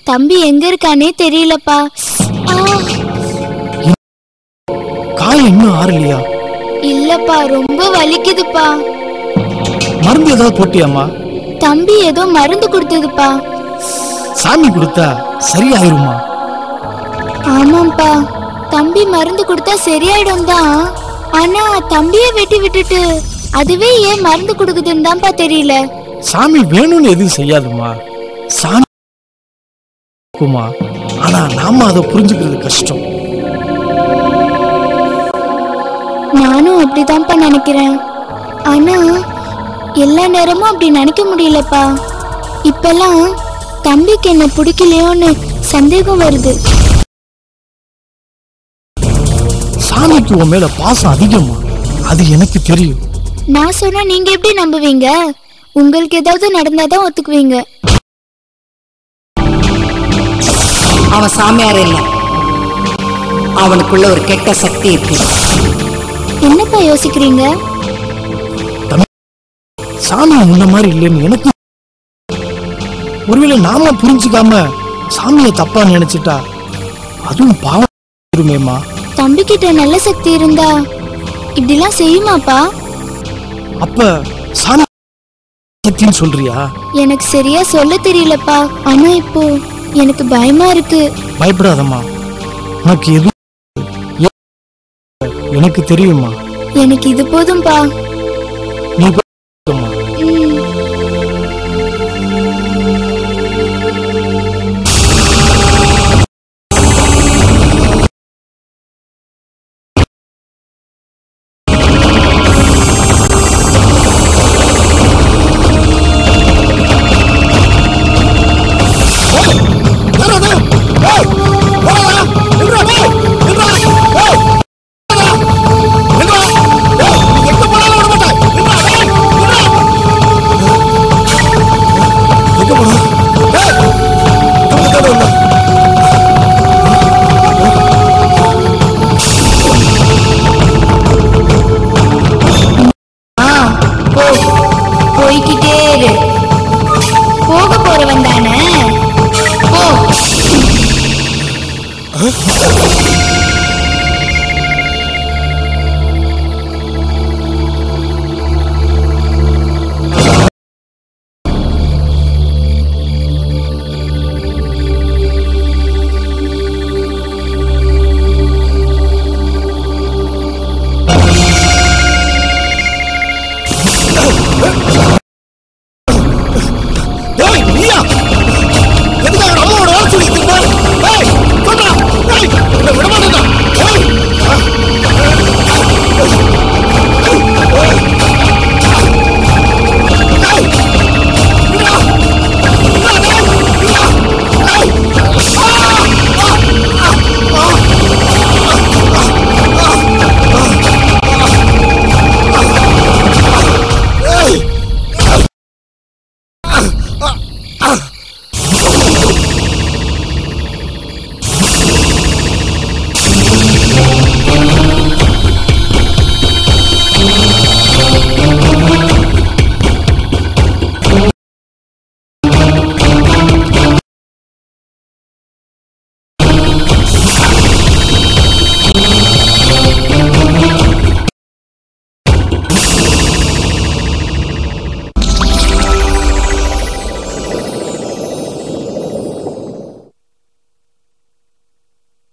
தம்பி எங்க இருக்கானே தெரியலப்பா. காயம் இன்னும் ஆறலையா? இல்லப்பா, ரொம்ப வலிக்குதுப்பா. மருந்து ஏதாவது போட்டியாமா? தம்பி ஏதோ மருந்து கொடுத்ததுப்பா. சாமி கொடுத்தா சரியாயிருமா? ஆமாப்பா, தம்பி மருந்து கொடுத்தா சரியாயிடும் தான். ஆனா தம்பியை வெட்டி விட்டுட்டு அதுவே ஏன் மருந்து கொடுக்குதுன்னு தான்ப்பா தெரியல. சாமி வேணும்னு எதுவும் செய்யாதுமா. சாமி ஆனா நாம அதை புரிஞ்சுக்கிறது கஷ்டம். நானும் அப்படிதான்ப்பா நினைக்கிறேன். ஆனா எல்லா நேரமும் அப்படி நினைக்க முடியலப்பா. இப்பெல்லாம் தம்பிக்கு என்ன பிடிக்கலையோன்னு சந்தேகம் வருது. சாமிக்கு உன் மேல பாசம் அதிகமா, அது எனக்கு தெரியும். நான் சொன்னா நீங்க எப்படி நம்புவீங்க? உங்களுக்கு ஏதாவது நடந்தாதான் ஒத்துக்குவீங்க. அவன் சாமியார் இல்ல, அவனுக்குள்ள ஒரு கெட்ட சக்தி இருக்கு. என்னப்பா யோசிக்கிறீங்க? சாமி முன்ன மாதிரி இல்லைன்னு எனக்கு. ஒருவேளை நாம புரிஞ்சுக்காம சாமியை தப்பா நினைச்சிட்டா அதுவும் பாவமேமா. தம்பி கிட்ட நல்ல சக்தி இருந்தா இப்படிலாம் செய்யுமாப்பா? அப்ப சாமி சக்தின்னு சொல்றியா? எனக்கு சரியா சொல்ல தெரியலப்பா. ஆனா இப்போ எனக்கு பயமா இருக்கு. பயப்படாதம்மா, உனக்கு எது எனக்கு தெரியுமா. எனக்கு இது போதும்பா.